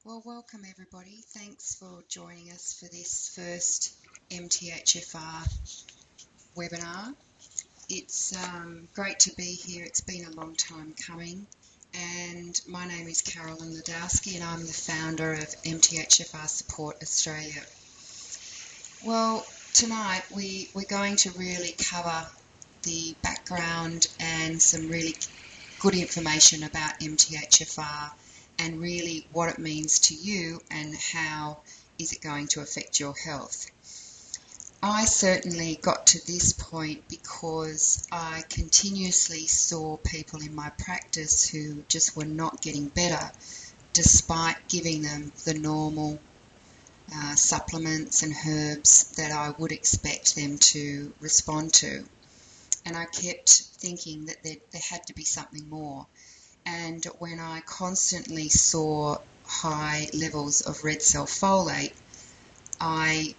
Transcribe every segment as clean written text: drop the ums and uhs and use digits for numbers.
Well, welcome everybody. Thanks for joining us for this first MTHFR webinar. It's great to be here. It's been a long time coming. And my name is Carolyn Ladowski and I'm the founder of MTHFR Support Australia. Well, tonight we're going to really cover the background and some really good information about MTHFR and really what it means to you and how is it going to affect your health. I certainly got to this point because I continuously saw people in my practice who just were not getting better despite giving them the normal supplements and herbs that I would expect them to respond to. And I kept thinking that there had to be something more. And when I constantly saw high levels of red cell folate, I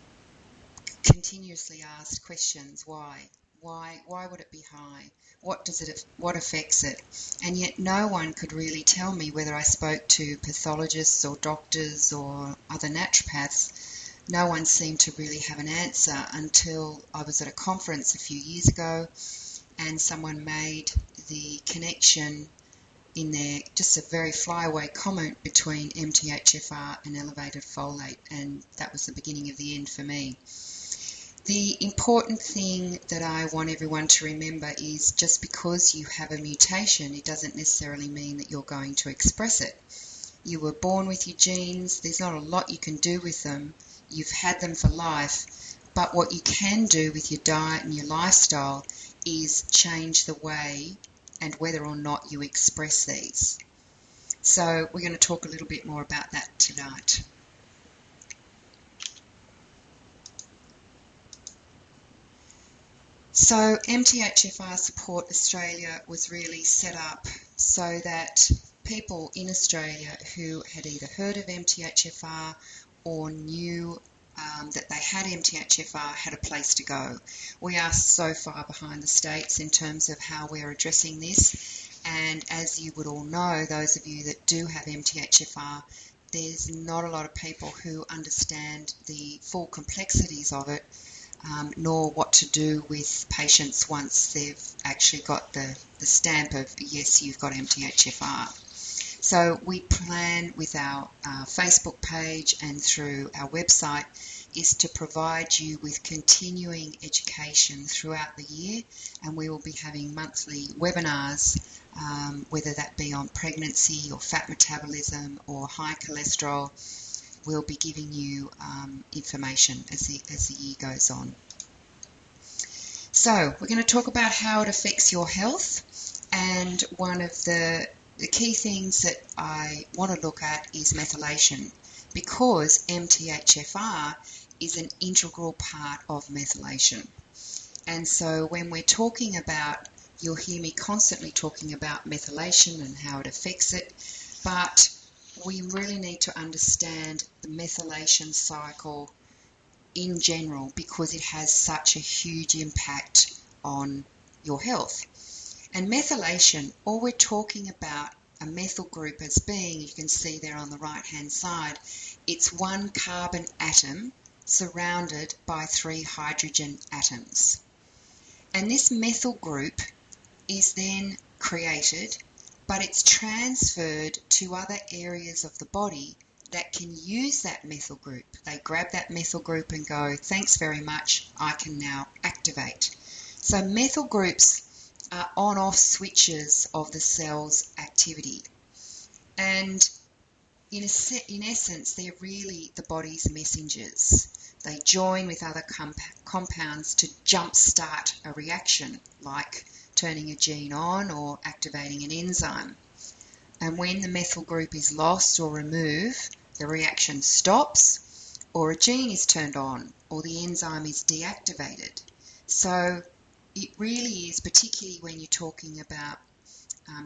continuously asked questions. Why? Why would it be high? What affects it? And yet no one could really tell me, whether I spoke to pathologists or doctors or other naturopaths. No one seemed to really have an answer until I was at a conference a few years ago and someone made the connection in there, just a very flyaway comment between MTHFR and elevated folate, and that was the beginning of the end for me. The important thing that I want everyone to remember is just because you have a mutation, it doesn't necessarily mean that you're going to express it. You were born with your genes, there's not a lot you can do with them, you've had them for life, but what you can do with your diet and your lifestyle is change the way and whether or not you express these. So we're going to talk a little bit more about that tonight. So MTHFR Support Australia was really set up so that people in Australia who had either heard of MTHFR or knew that they had MTHFR had a place to go. We are so far behind the States in terms of how we're addressing this, and as you would all know, those of you that do have MTHFR, there's not a lot of people who understand the full complexities of it, nor what to do with patients once they've actually got the stamp of yes, you've got MTHFR. So we plan with our Facebook page and through our website is to provide you with continuing education throughout the year, and we will be having monthly webinars, whether that be on pregnancy or fat metabolism or high cholesterol. We'll be giving you information as the year goes on. So we're going to talk about how it affects your health, and one of the key things that I want to look at is methylation, because MTHFR is an integral part of methylation. And so when we're talking about, you'll hear me constantly talking about methylation and how it affects it, but we really need to understand the methylation cycle in general because it has such a huge impact on your health. And methylation, all we're talking about a methyl group as being, you can see there on the right hand side, it's one carbon atom surrounded by 3 hydrogen atoms. And this methyl group is then created, but it's transferred to other areas of the body that can use that methyl group. They grab that methyl group and go, thanks very much, I can now activate. So methyl groups are on-off switches of the cell's activity. And in essence, they're really the body's messengers. They join with other compounds to jumpstart a reaction, like turning a gene on or activating an enzyme. And when the methyl group is lost or removed, the reaction stops, or a gene is turned on, or the enzyme is deactivated. So it really is, particularly when you're talking about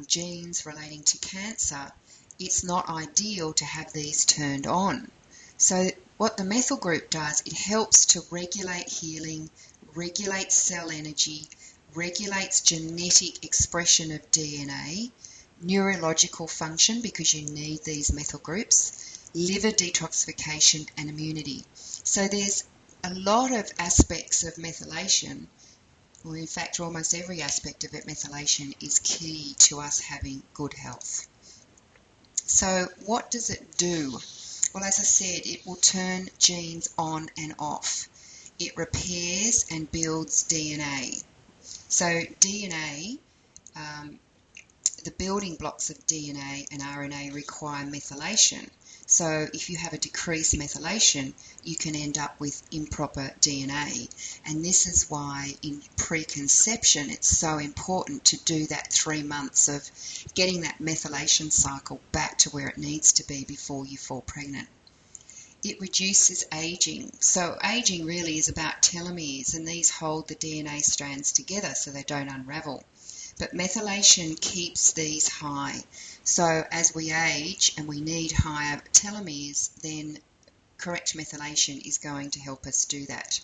genes relating to cancer, it's not ideal to have these turned on. So what the methyl group does, it helps to regulate healing, regulate cell energy, regulates genetic expression of DNA, neurological function because you need these methyl groups, liver detoxification and immunity. So there's a lot of aspects of methylation, or in fact almost every aspect of it, methylation is key to us having good health. So what does it do? Well, as I said, it will turn genes on and off. It repairs and builds DNA. So DNA, the building blocks of DNA and RNA require methylation. So if you have a decreased methylation, you can end up with improper DNA. And this is why in preconception it's so important to do that 3 months of getting that methylation cycle back to where it needs to be before you fall pregnant. It reduces aging. So aging really is about telomeres, and these hold the DNA strands together so they don't unravel. But methylation keeps these high. So as we age and we need higher telomeres, then correct methylation is going to help us do that.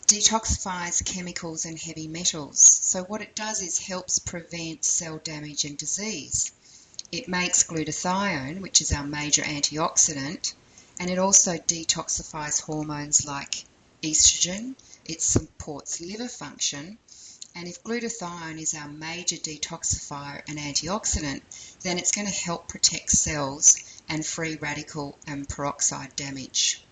Detoxifies chemicals and heavy metals. So what it does is helps prevent cell damage and disease. It makes glutathione, which is our major antioxidant, and it also detoxifies hormones like estrogen. It supports liver function. And if glutathione is our major detoxifier and antioxidant, then it's going to help protect cells and free radical and peroxide damage.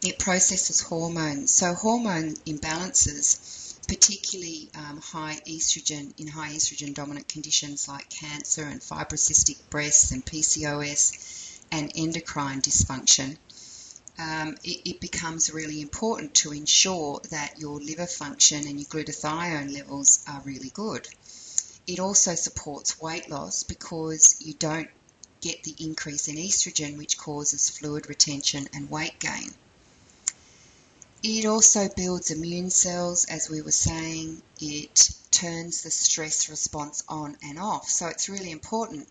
It processes hormones. So hormone imbalances, particularly high estrogen in high estrogen dominant conditions like cancer and fibrocystic breasts and PCOS and endocrine dysfunction, it becomes really important to ensure that your liver function and your glutathione levels are really good. It also supports weight loss because you don't get the increase in estrogen, which causes fluid retention and weight gain. It also builds immune cells, as we were saying. It turns the stress response on and off. So it's really important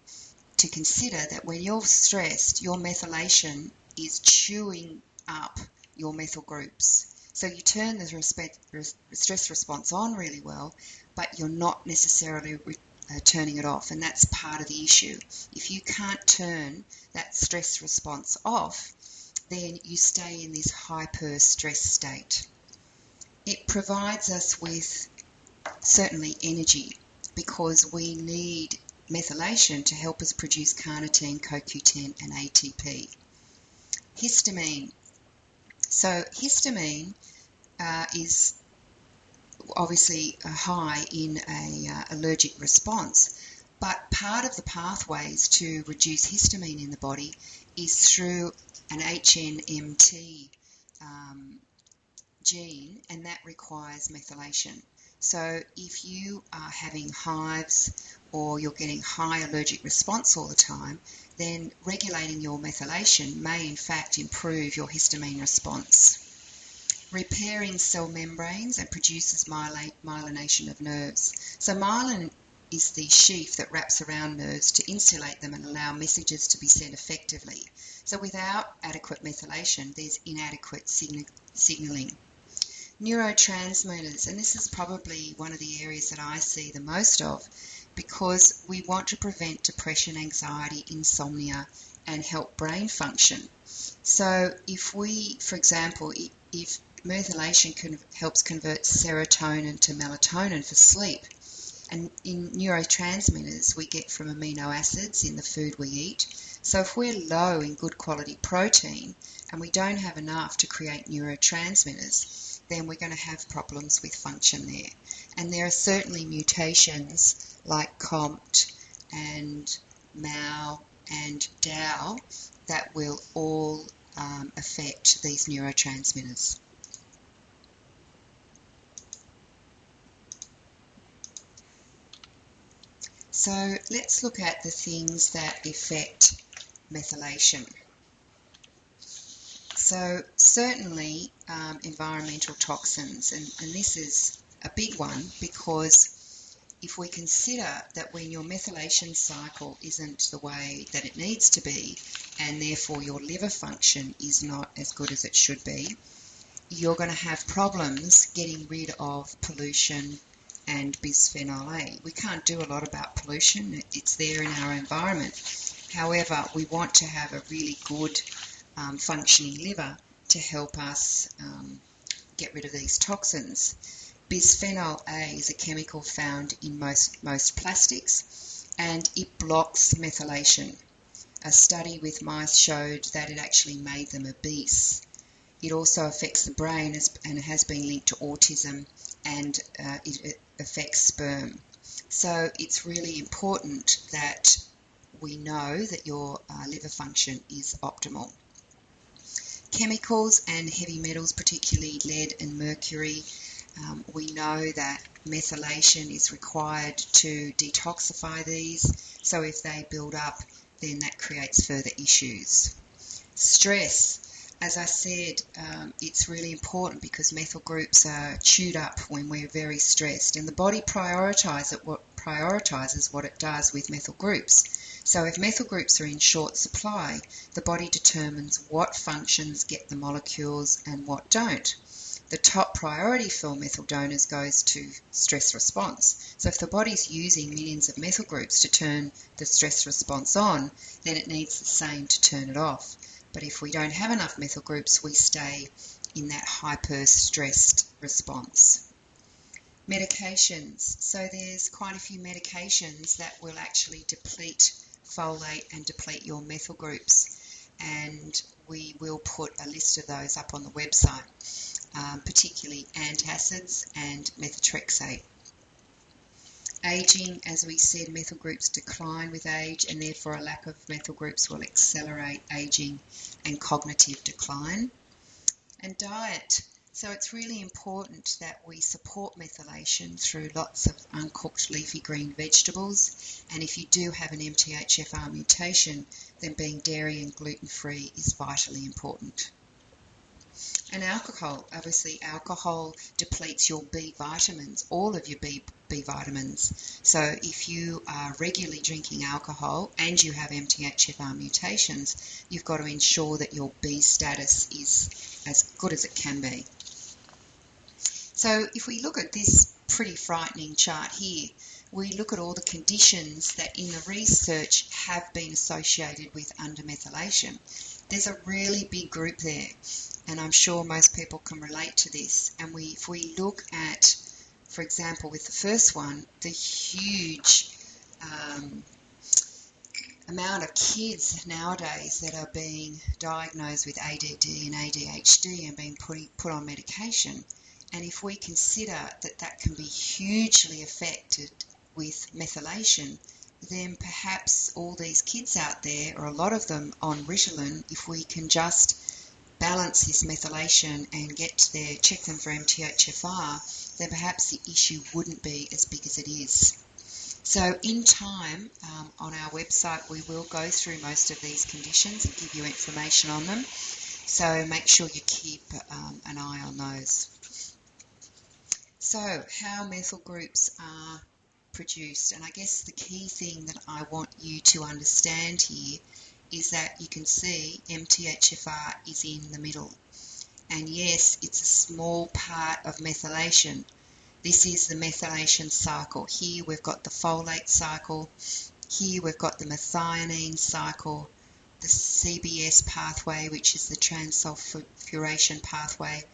to consider that when you're stressed, your methylation is chewing up your methyl groups. So you turn the stress response on really well, but you're not necessarily turning it off, and that's part of the issue. If you can't turn that stress response off, then you stay in this hyper stress state. It provides us with certainly energy, because we need methylation to help us produce carnitine, CoQ10 and ATP. Histamine. So histamine is obviously high in an allergic response, but part of the pathways to reduce histamine in the body is through an HNMT gene, and that requires methylation. So if you are having hives or you're getting high allergic response all the time, then regulating your methylation may in fact improve your histamine response. Repairing cell membranes and produces myelination of nerves. So myelin is the sheath that wraps around nerves to insulate them and allow messages to be sent effectively. So without adequate methylation, there's inadequate signaling. Neurotransmitters, and this is probably one of the areas that I see the most of, because we want to prevent depression, anxiety, insomnia, and help brain function. So if we, for example, if methylation helps convert serotonin to melatonin for sleep, and in neurotransmitters we get from amino acids in the food we eat. So if we're low in good quality protein and we don't have enough to create neurotransmitters, then we're going to have problems with function there. And there are certainly mutations like COMT and MAO and DAO that will all affect these neurotransmitters. So let's look at the things that affect methylation. So certainly environmental toxins, and this is a big one, because if we consider that when your methylation cycle isn't the way that it needs to be, and therefore your liver function is not as good as it should be, you're going to have problems getting rid of pollution and bisphenol A. We can't do a lot about pollution, it's there in our environment, However, we want to have a really good functioning liver to help us get rid of these toxins. Bisphenol A is a chemical found in most plastics, and it blocks methylation. A study with mice showed that it actually made them obese. It also affects the brain and has been linked to autism, and it affects sperm. So it's really important that we know that your liver function is optimal. Chemicals and heavy metals, particularly lead and mercury, we know that methylation is required to detoxify these, so if they build up, then that creates further issues. Stress, as I said, it's really important because methyl groups are chewed up when we're very stressed, and the body prioritises what it does with methyl groups. So if methyl groups are in short supply, the body determines what functions get the molecules and what don't. The top priority for methyl donors goes to stress response. So if the body's using millions of methyl groups to turn the stress response on, then it needs the same to turn it off. But if we don't have enough methyl groups, we stay in that hyper-stressed response. Medications. So there's quite a few medications that will actually deplete folate and deplete your methyl groups, and we will put a list of those up on the website, particularly antacids and methotrexate. Aging, as we said, methyl groups decline with age, and therefore a lack of methyl groups will accelerate aging and cognitive decline. And diet. So it's really important that we support methylation through lots of uncooked leafy green vegetables, and if you do have an MTHFR mutation, then being dairy and gluten-free is vitally important. And alcohol. Obviously, alcohol depletes your B vitamins, all of your B vitamins. So if you are regularly drinking alcohol and you have MTHFR mutations, you've got to ensure that your B status is as good as it can be. So if we look at this pretty frightening chart here, we look at all the conditions that in the research have been associated with undermethylation. There's a really big group there, and I'm sure most people can relate to this. And if we look at, for example, with the first one, the huge amount of kids nowadays that are being diagnosed with ADD and ADHD and being put on medication. And if we consider that that can be hugely affected with methylation, then perhaps all these kids out there, or a lot of them on Ritalin, if we can just balance this methylation and check them for MTHFR, then perhaps the issue wouldn't be as big as it is. So in time, on our website, we will go through most of these conditions and give you information on them. So make sure you keep an eye on those. So how methyl groups are produced, and I guess the key thing that I want you to understand here is that you can see MTHFR is in the middle, and yes, it's a small part of methylation. This is the methylation cycle. Here we've got the folate cycle, here we've got the methionine cycle, the CBS pathway, which is the transsulfuration pathway.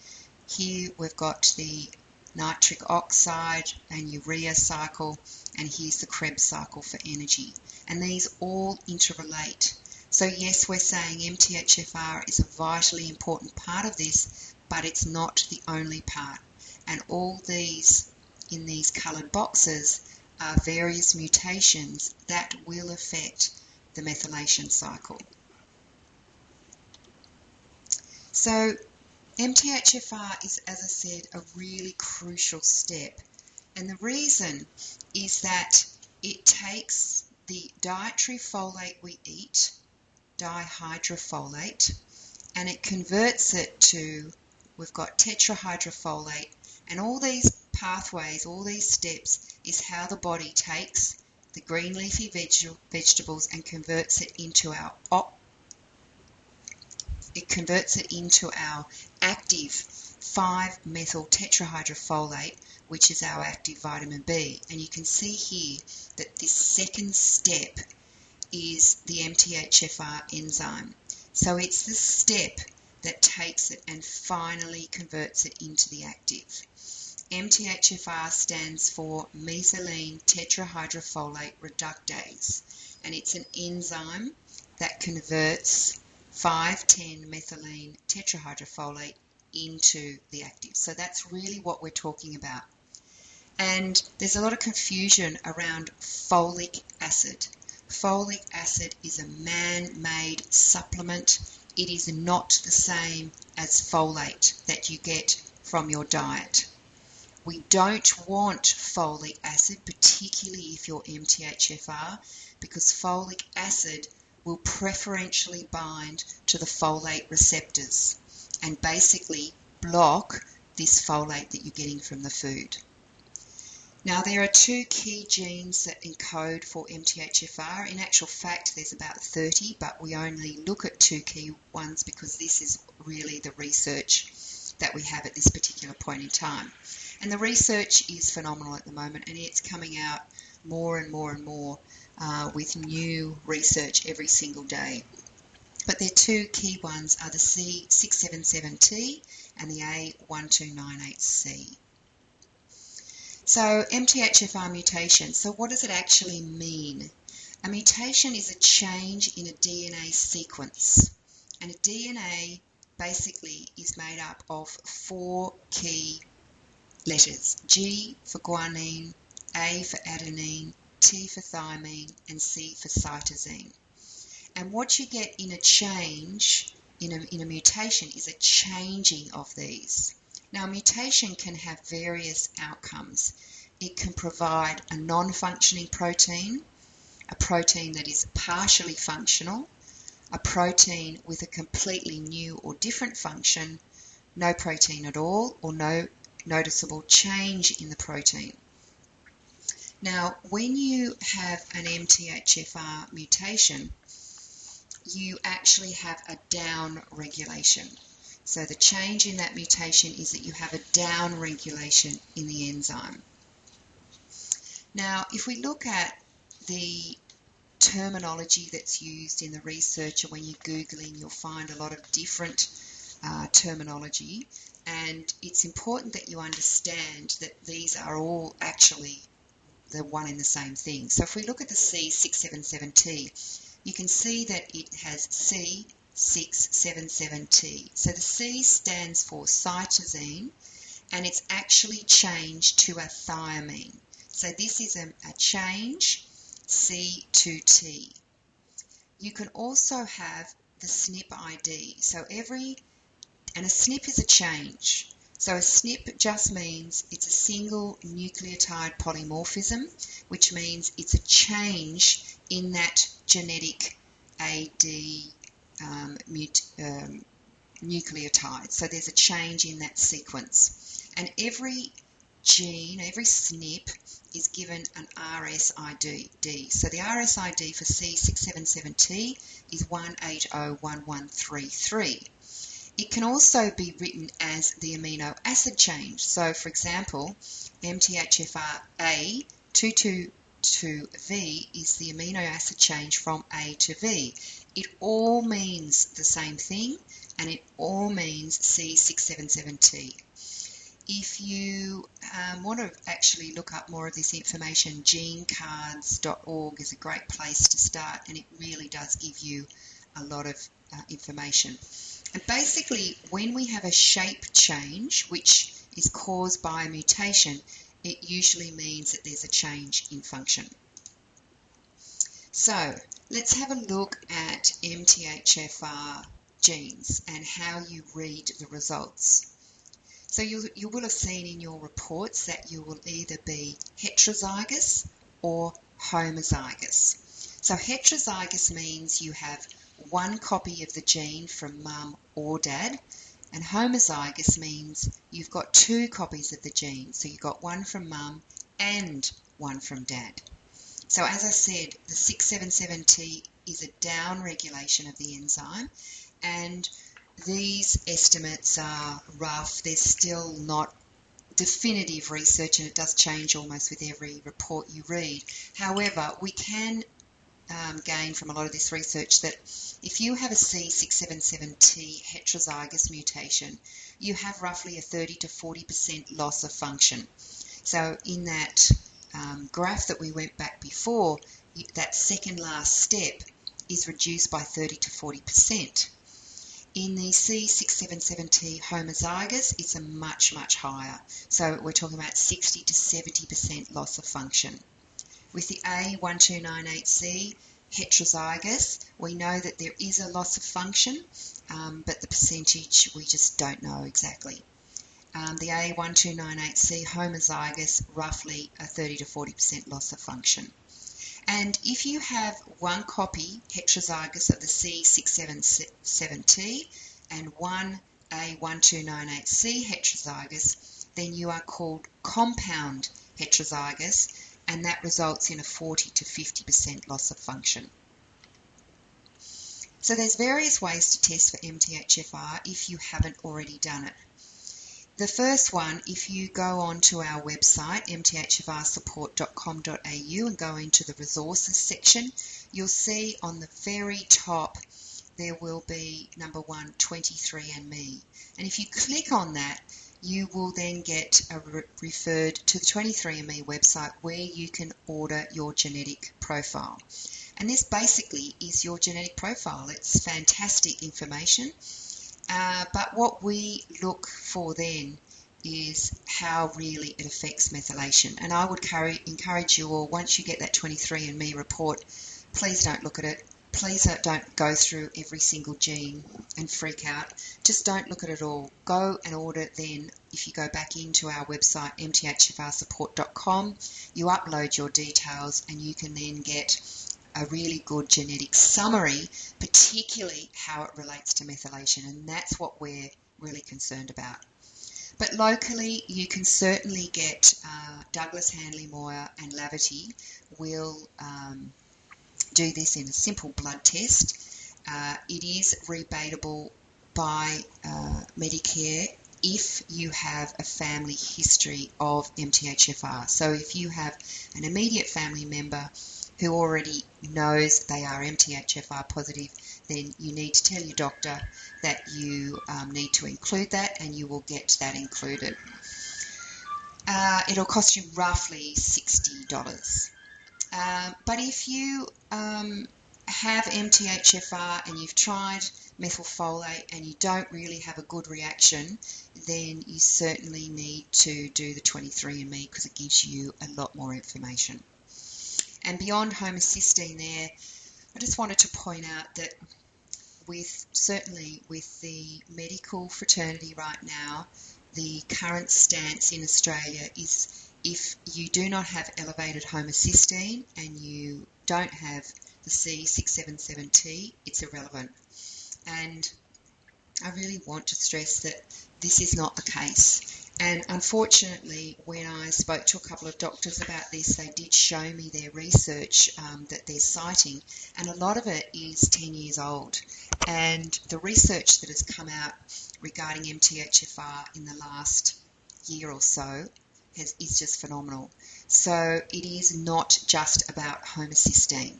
Here we've got the nitric oxide and urea cycle, and here's the Krebs cycle for energy. And these all interrelate. So yes, we're saying MTHFR is a vitally important part of this, but it's not the only part. And all these in these coloured boxes are various mutations that will affect the methylation cycle. So MTHFR is, as I said, a really crucial step, and the reason is that it takes the dietary folate we eat, dihydrofolate, and it converts it to, we've got tetrahydrofolate, and all these pathways, all these steps is how the body takes the green leafy vegetables and converts it into our active 5-methyl tetrahydrofolate, which is our active vitamin B. And you can see here that this second step is the MTHFR enzyme. So it's the step that takes it and finally converts it into the active. MTHFR stands for methylene tetrahydrofolate reductase, and it's an enzyme that converts 5,10-methylene tetrahydrofolate into the active. So that's really what we're talking about. And there's a lot of confusion around folic acid. Folic acid is a man-made supplement. It is not the same as folate that you get from your diet. We don't want folic acid, particularly if you're MTHFR, because folic acid will preferentially bind to the folate receptors and basically block this folate that you're getting from the food. Now, there are two key genes that encode for MTHFR. In actual fact, there's about 30, but we only look at two key ones because this is really the research that we have at this particular point in time. And the research is phenomenal at the moment, and it's coming out more and more and more with new research every single day. But their two key ones are the C677T and the A1298C. So MTHFR mutation, so what does it actually mean? A mutation is a change in a DNA sequence, and a DNA basically is made up of 4 key letters: G for guanine, A for adenine, T for thymine, and C for cytosine. And what you get in a change, in a mutation, is a changing of these. Now, a mutation can have various outcomes. It can provide a non-functioning protein, a protein that is partially functional, a protein with a completely new or different function, no protein at all, or no noticeable change in the protein. Now, when you have an MTHFR mutation, you actually have a down regulation. So the change in that mutation is that you have a down regulation in the enzyme. Now, if we look at the terminology that's used in the research, or when you're Googling, you'll find a lot of different terminology, and it's important that you understand that these are all actually the one and the same thing. So if we look at the C677T, you can see that it has C677T. So the C stands for cytosine, and it's actually changed to a thiamine. So this is a change, C to T. You can also have the SNP ID. So and a SNP is a change. So a SNP just means it's a single nucleotide polymorphism, which means it's a change in that genetic AD nucleotide. So there's a change in that sequence. And every gene, every SNP, is given an RSID. So the RSID for C677T is 1801133. It can also be written as the amino acid change. So, for example, MTHFR A222V is the amino acid change from A to V. It all means the same thing, and it all means C677T. If you want to actually look up more of this information, genecards.org is a great place to start, and it really does give you a lot of information. And basically, when we have a shape change, which is caused by a mutation, it usually means that there's a change in function. So let's have a look at MTHFR genes and how you read the results. So you will have seen in your reports that you will either be heterozygous or homozygous. So heterozygous means you have one copy of the gene from mum or dad, and homozygous means you've got 2 copies of the gene. So you've got one from mum and one from dad. So as I said, the 677T is a down regulation of the enzyme, and these estimates are rough. There's still not definitive research, and it does change almost with every report you read. However, we can gain from a lot of this research that if you have a C677T heterozygous mutation, you have roughly a 30 to 40% loss of function. So in that graph that we went back before, that second last step is reduced by 30 to 40%. In the C677T homozygous, it's a much, much higher. So we're talking about 60 to 70% loss of function. With the A1298C heterozygous, we know that there is a loss of function, but the percentage we just don't know exactly. The A1298C homozygous, roughly a 30 to 40% loss of function. And if you have one copy heterozygous of the C677T and one A1298C heterozygous, then you are called compound heterozygous, and that results in a 40 to 50% loss of function. So there's various ways to test for MTHFR if you haven't already done it. The first one, if you go on to our website, MTHFRsupport.com.au, and go into the resources section, you'll see on the very top there will be number 1, 23andMe. And if you click on that, you will then get referred to the 23andMe website where you can order your genetic profile. And this basically is your genetic profile. It's fantastic information. But what we look for then is how really it affects methylation. And I would encourage you all, once you get that 23andMe report, please don't look at it. Please don't go through every single gene and freak out. Just don't look at it all. Go and order it then. If you go back into our website, MTHFRsupport.com, you upload your details and you can then get a really good genetic summary, particularly how it relates to methylation, and that's what we're really concerned about. But locally, you can certainly get Douglas, Handley, Moyer and Laverty will do this in a simple blood test. It is rebatable by Medicare if you have a family history of MTHFR. So if you have an immediate family member who already knows they are MTHFR positive, then you need to tell your doctor that you need to include that, and you will get that included. It'll cost you roughly $60. But if you have MTHFR and you've tried methylfolate and you don't really have a good reaction, then you certainly need to do the 23andMe because it gives you a lot more information. And beyond homocysteine there, I just wanted to point out that certainly with the medical fraternity right now, the current stance in Australia is if you do not have elevated homocysteine and you don't have the C677T, it's irrelevant. And I really want to stress that this is not the case. And unfortunately, when I spoke to a couple of doctors about this, they did show me their research that they're citing, and a lot of it is 10 years old. And the research that has come out regarding MTHFR in the last year or so is just phenomenal. So it is not just about homocysteine.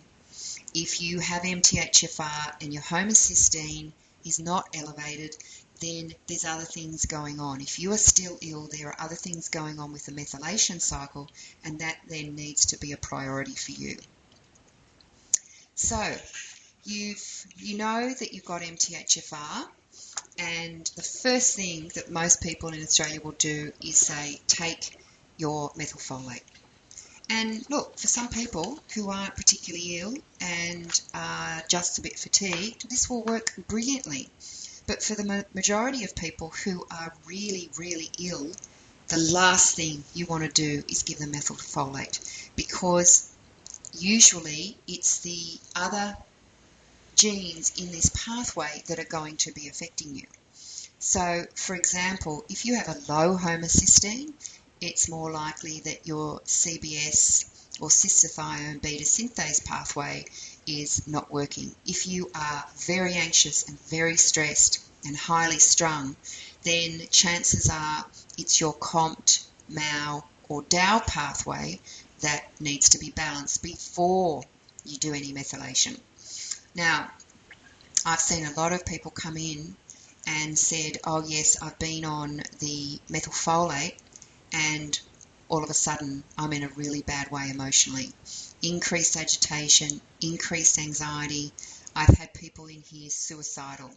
If you have MTHFR and your homocysteine is not elevated, then there's other things going on. If you are still ill, there are other things going on with the methylation cycle, and that then needs to be a priority for you. So you know that you've got MTHFR, and the first thing that most people in Australia will do is say, take your methylfolate. And look, for some people who aren't particularly ill and are just a bit fatigued, this will work brilliantly. But for the majority of people who are really, really ill, the last thing you want to do is give them methylfolate, because usually it's the other genes in this pathway that are going to be affecting you. So, for example, if you have a low homocysteine, it's more likely that your CBS or cystithione beta synthase pathway is not working. If you are very anxious and very stressed and highly strung, then chances are it's your COMT, MAO or DAO pathway that needs to be balanced before you do any methylation. Now, I've seen a lot of people come in and said, oh yes, I've been on the methylfolate and all of a sudden I'm in a really bad way emotionally. Increased agitation, increased anxiety. I've had people in here suicidal.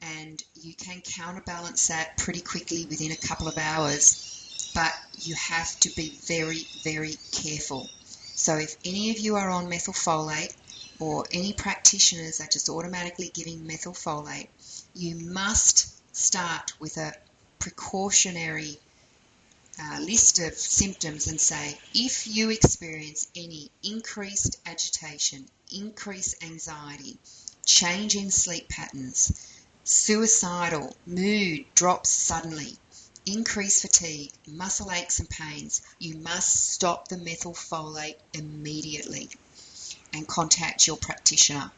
And you can counterbalance that pretty quickly within a couple of hours, but you have to be very, very careful. So if any of you are on methylfolate, or any practitioners are just automatically giving methylfolate, you must start with a precautionary list of symptoms and say, if you experience any increased agitation, increased anxiety, change in sleep patterns, suicidal, mood drops suddenly, increased fatigue, muscle aches and pains, you must stop the methylfolate immediately and contact your practitioner,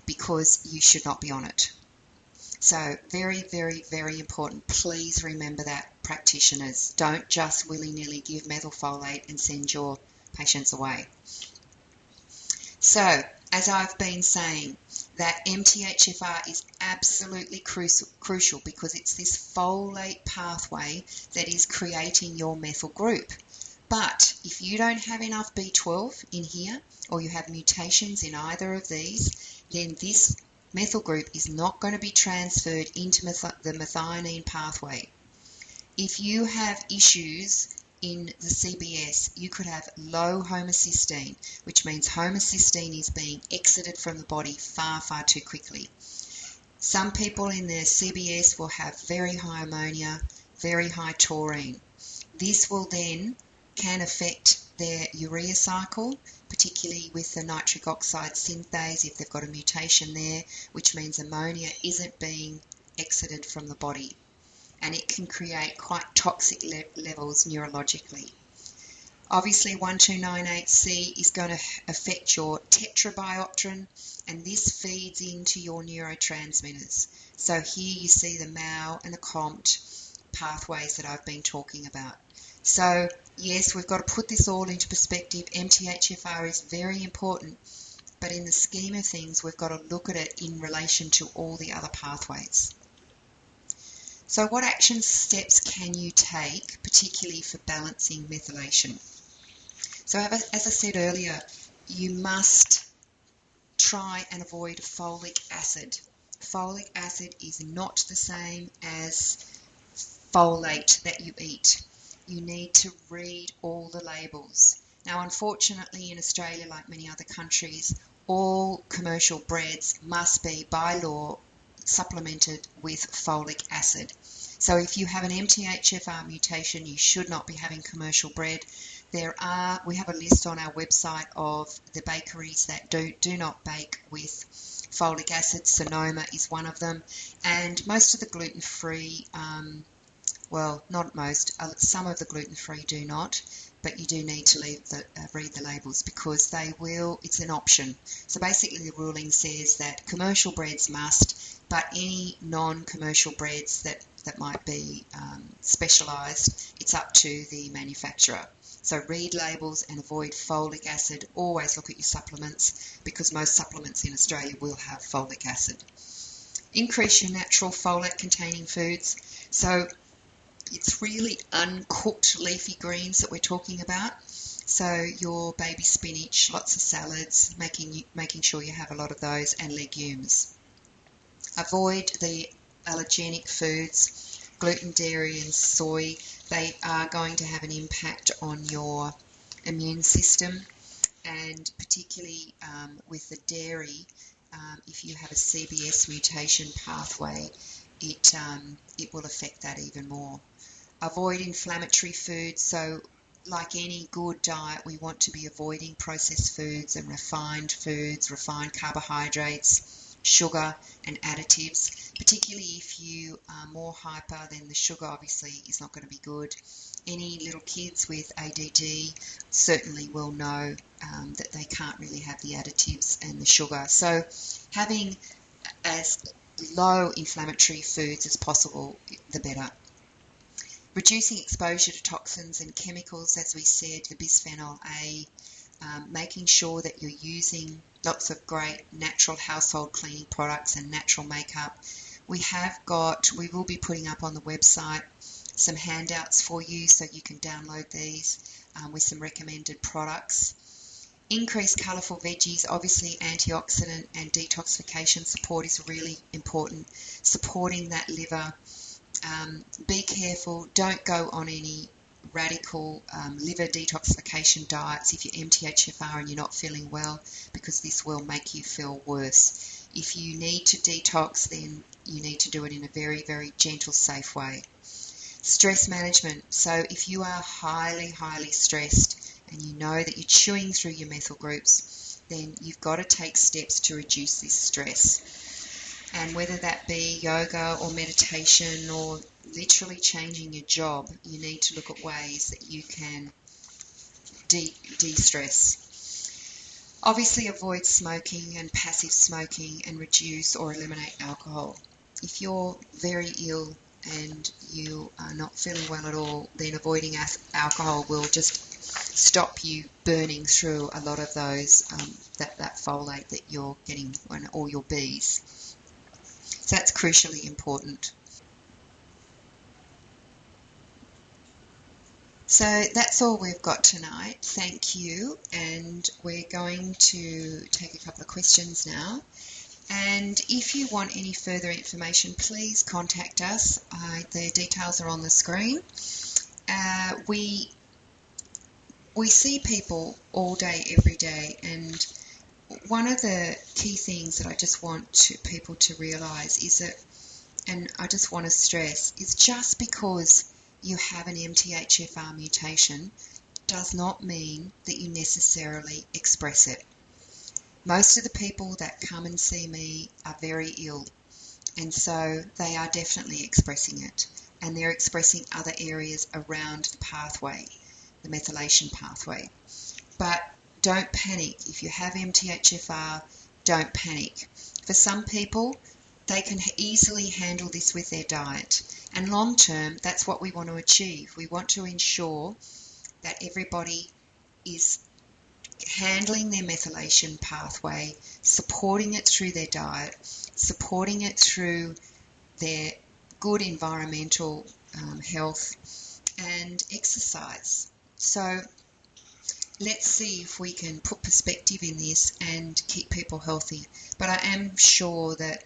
because you should not be on it. So very, very, very important. Please remember that, practitioners. Don't just willy-nilly give methylfolate and send your patients away. So, as I've been saying, that MTHFR is absolutely crucial because it's this folate pathway that is creating your methyl group. But if you don't have enough B12 in here, or you have mutations in either of these, then this methyl group is not going to be transferred into the methionine pathway. If you have issues in the CBS, you could have low homocysteine, which means homocysteine is being exited from the body far, far too quickly. Some people in their CBS will have very high ammonia, very high taurine. This will then can affect their urea cycle, particularly with the nitric oxide synthase if they've got a mutation there, which means ammonia isn't being exited from the body. And it can create quite toxic levels neurologically. Obviously 1298C is going to affect your tetrabiopterin, and this feeds into your neurotransmitters. So here you see the MAO and the COMT pathways that I've been talking about. So yes, we've got to put this all into perspective. MTHFR is very important, but in the scheme of things, we've got to look at it in relation to all the other pathways. So what action steps can you take, particularly for balancing methylation? So as I said earlier, you must try and avoid folic acid. Folic acid is not the same as folate that you eat. You need to read all the labels. Now, unfortunately, in Australia, like many other countries, all commercial breads must be, by law, supplemented with folic acid. So if you have an MTHFR mutation, you should not be having commercial bread. We have a list on our website of the bakeries that do not bake with folic acid. Sonoma is one of them. And most of the gluten-free, well, not most, some of the gluten-free do not, but you do need to read the labels because it's an option. So basically the ruling says that commercial breads must, but any non-commercial breads that might be specialised, it's up to the manufacturer. So read labels and avoid folic acid. Always look at your supplements because most supplements in Australia will have folic acid. Increase your natural folate containing foods. So it's really uncooked leafy greens that we're talking about. So your baby spinach, lots of salads, making sure you have a lot of those, and legumes. Avoid the allergenic foods, gluten, dairy and soy. They are going to have an impact on your immune system, and particularly with the dairy, if you have a CBS mutation pathway, it will affect that even more. Avoid inflammatory foods. So like any good diet, we want to be avoiding processed foods and refined carbohydrates, sugar and additives, particularly if you are more hyper, then the sugar obviously is not going to be good. Any little kids with ADD certainly will know that they can't really have the additives and the sugar. So having as low inflammatory foods as possible, the better. Reducing exposure to toxins and chemicals, as we said, the bisphenol A, making sure that you're using lots of great natural household cleaning products and natural makeup. We will be putting up on the website some handouts for you so you can download these with some recommended products. Increased colourful veggies, obviously antioxidant and detoxification support is really important, supporting that liver. Be careful, don't go on any radical liver detoxification diets if you're MTHFR and you're not feeling well, because this will make you feel worse. If you need to detox, then you need to do it in a very, very gentle, safe way. Stress management. So if you are highly, highly stressed and you know that you're chewing through your methyl groups, then you've got to take steps to reduce this stress. And whether that be yoga or meditation or literally changing your job, you need to look at ways that you can de-stress. Obviously avoid smoking and passive smoking and reduce or eliminate alcohol. If you're very ill and you are not feeling well at all, then avoiding alcohol will just stop you burning through a lot of those that folate that you're getting on all your Bs. So that's crucially important. So that's all we've got tonight. Thank you, and we're going to take a couple of questions now. And if you want any further information, please contact us. The details are on the screen. We see people all day, every day, and one of the key things that I just want people to realise is that, and I just want to stress, is just because you have an MTHFR mutation does not mean that you necessarily express it. Most of the people that come and see me are very ill, and so they are definitely expressing it, and they're expressing other areas around the pathway, the methylation pathway. But don't panic. If you have MTHFR, don't panic. For some people, they can easily handle this with their diet, and long term, that's what we want to achieve. We want to ensure that everybody is handling their methylation pathway, supporting it through their diet, supporting it through their good environmental health and exercise. So let's see if we can put perspective in this and keep people healthy. But I am sure that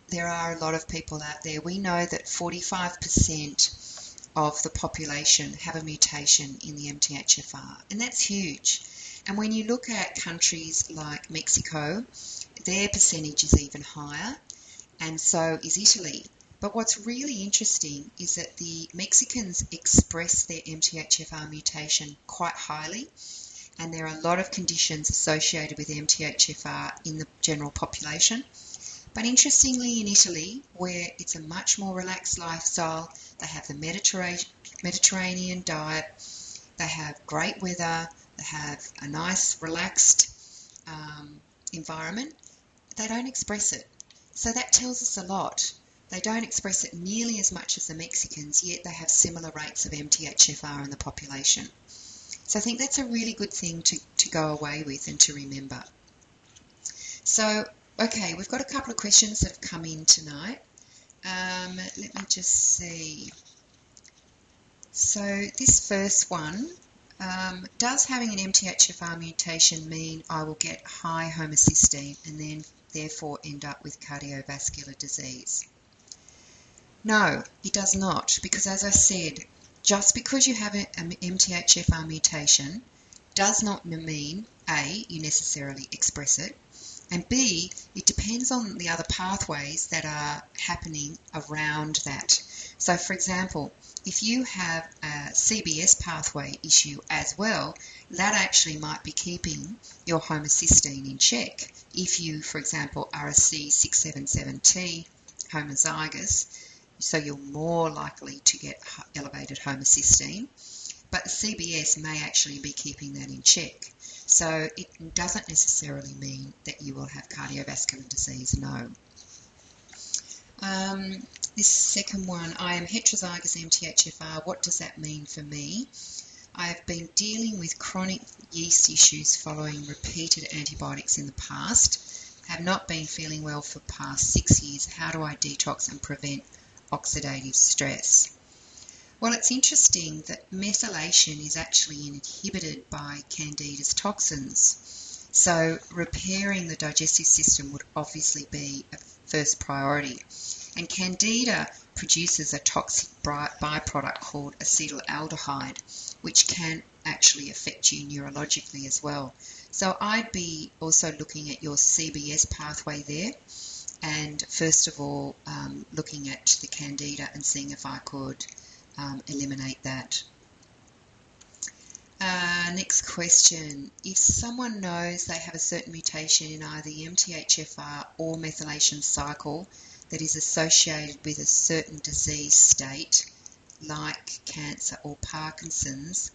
there are a lot of people out there. We know that 45% of the population have a mutation in the MTHFR, and that's huge. And when you look at countries like Mexico, their percentage is even higher, and so is Italy. But what's really interesting is that the Mexicans express their MTHFR mutation quite highly, and there are a lot of conditions associated with MTHFR in the general population. But interestingly, in Italy, where it's a much more relaxed lifestyle, they have the Mediterranean diet, they have great weather, they have a nice, relaxed environment, they don't express it. So that tells us a lot. They don't express it nearly as much as the Mexicans, yet they have similar rates of MTHFR in the population. So I think that's a really good thing to go away with and to remember. So, okay, we've got a couple of questions that have come in tonight. Let me just see. So this first one, does having an MTHFR mutation mean I will get high homocysteine and then therefore end up with cardiovascular disease? No, it does not, because as I said, just because you have an MTHFR mutation does not mean A, you necessarily express it, and B, it depends on the other pathways that are happening around that. So for example, if you have a CBS pathway issue as well, that actually might be keeping your homocysteine in check. If you, for example, are a C677T homozygous, so you're more likely to get elevated homocysteine, but the CBS may actually be keeping that in check. So it doesn't necessarily mean that you will have cardiovascular disease, no. This second one, I am heterozygous MTHFR. What does that mean for me? I have been dealing with chronic yeast issues following repeated antibiotics in the past. Have not been feeling well for the past 6 years. How do I detox and prevent oxidative stress? Well, it's interesting that methylation is actually inhibited by Candida's toxins. So repairing the digestive system would obviously be a first priority. And Candida produces a toxic byproduct called acetaldehyde, which can actually affect you neurologically as well. So I'd be also looking at your CBS pathway there, and first of all looking at the Candida and seeing if I could eliminate that. Next question. If someone knows they have a certain mutation in either the MTHFR or methylation cycle that is associated with a certain disease state, like cancer or Parkinson's,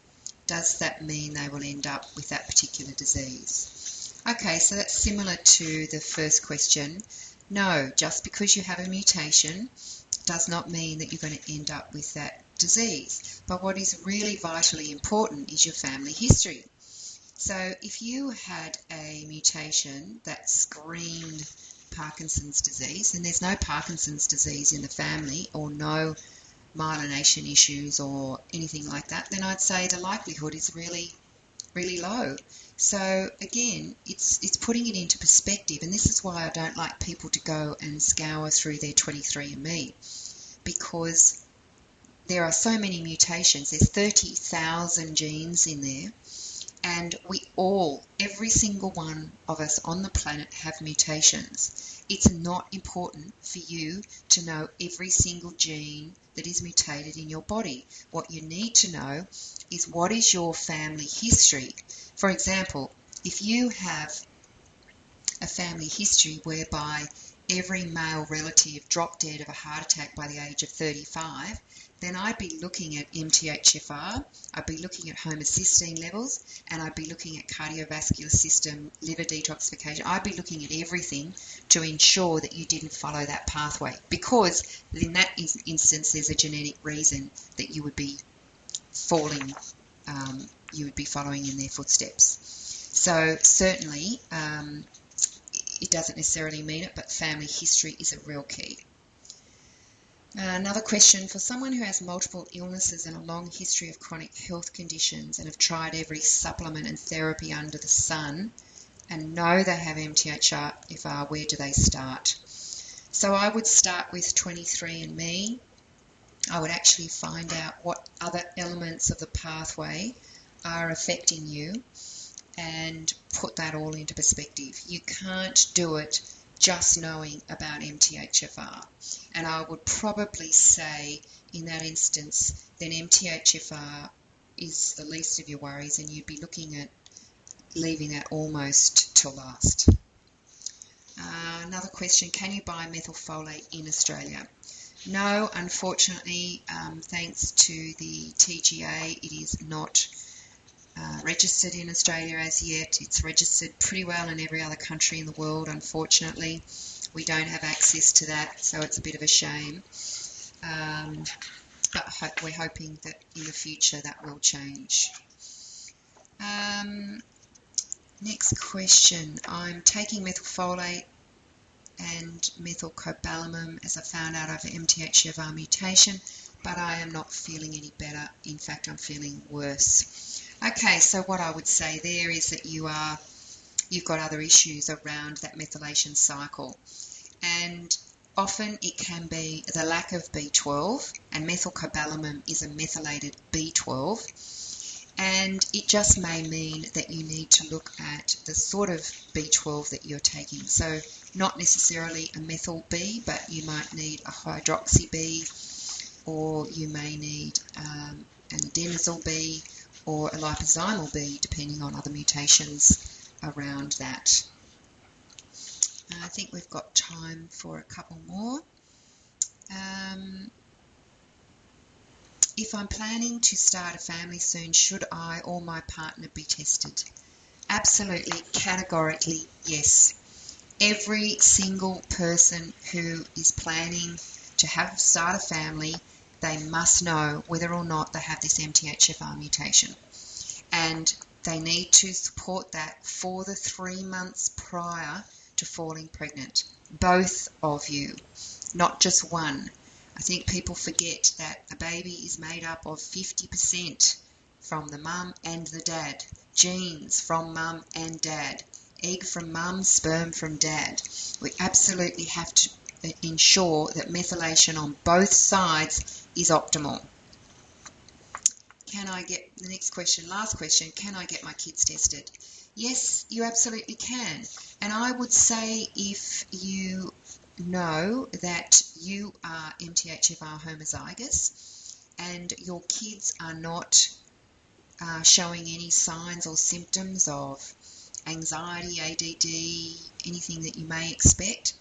does that mean they will end up with that particular disease? Okay, so that's similar to the first question. No, just because you have a mutation does not mean that you're going to end up with that disease. But what is really vitally important is your family history. So if you had a mutation that screamed Parkinson's disease, and there's no Parkinson's disease in the family or no myelination issues or anything like that, then I'd say the likelihood is really, really low. So again, it's putting it into perspective, and this is why I don't like people to go and scour through their 23andMe, because there are so many mutations. There's 30,000 genes in there, and we all, every single one of us on the planet, have mutations. It's not important for you to know every single gene that is mutated in your body. What you need to know is what is your family history. For example, if you have a family history whereby every male relative dropped dead of a heart attack by the age of 35, then I'd be looking at MTHFR, I'd be looking at homocysteine levels, and I'd be looking at cardiovascular system, liver detoxification. I'd be looking at everything to ensure that you didn't follow that pathway, because in that instance there's a genetic reason that you would be following in their footsteps. So certainly it doesn't necessarily mean it, but family history is a real key. Another question, for someone who has multiple illnesses and a long history of chronic health conditions and have tried every supplement and therapy under the sun and know they have MTHFR, where do they start? So I would start with 23andMe. I would actually find out what other elements of the pathway are affecting you and put that all into perspective. You can't do it just knowing about MTHFR. And I would probably say in that instance, then MTHFR is the least of your worries, and you'd be looking at leaving that almost till last. Another question, can you buy methylfolate in Australia? No, unfortunately, thanks to the TGA, it is not registered in Australia as yet. It's registered pretty well in every other country in the world. Unfortunately, we don't have access to that, so it's a bit of a shame. But we're hoping that in the future that will change. Next question. I'm taking methylfolate and methylcobalamin as I found out I have MTHFR mutation, but I am not feeling any better. In fact, I'm feeling worse. Okay, so what I would say there is that you've got other issues around that methylation cycle, and often it can be the lack of B12, and methylcobalamin is a methylated B12, and it just may mean that you need to look at the sort of B12 that you're taking. So not necessarily a methyl B, but you might need a hydroxy B, or you may need an adenosine B or a liposomal B, depending on other mutations around that. I think we've got time for a couple more. If I'm planning to start a family soon, should I or my partner be tested? Absolutely, categorically, yes. Every single person who is planning to start a family, they must know whether or not they have this MTHFR mutation. and they need to support that for the 3 months prior to falling pregnant. Both of you, not just one. I think people forget that a baby is made up of 50% from the mum and the dad, genes from mum and dad, egg from mum, sperm from dad. We absolutely have to ensure that methylation on both sides is optimal. Can I get, the next question, last question, can I get my kids tested? Yes, you absolutely can. And I would say if you know that you are MTHFR homozygous and your kids are not showing any signs or symptoms of anxiety, ADD, anything that you may expect,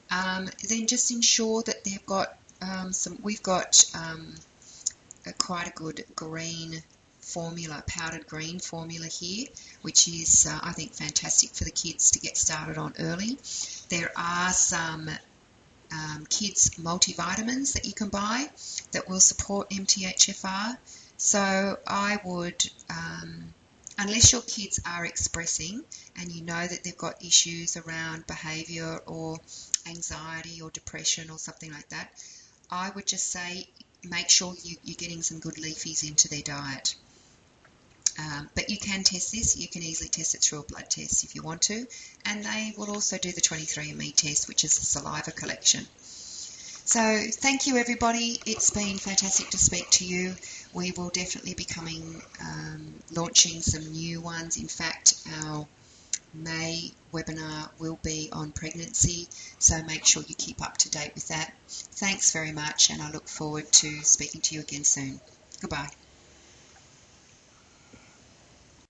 then just ensure that they've got we've got quite a good green formula, powdered green formula here, which is, I think, fantastic for the kids to get started on early. There are some kids multivitamins that you can buy that will support MTHFR. So I would, unless your kids are expressing and you know that they've got issues around behaviour or anxiety or depression or something like that, I would just say make sure you're getting some good leafies into their diet. But you can test this. You can easily test it through a blood test if you want to. And they will also do the 23andMe test, which is a saliva collection. So thank you, everybody. It's been fantastic to speak to you. We will definitely be launching some new ones. In fact, our May webinar will be on pregnancy, so make sure you keep up to date with that. Thanks very much, and I look forward to speaking to you again soon. Goodbye.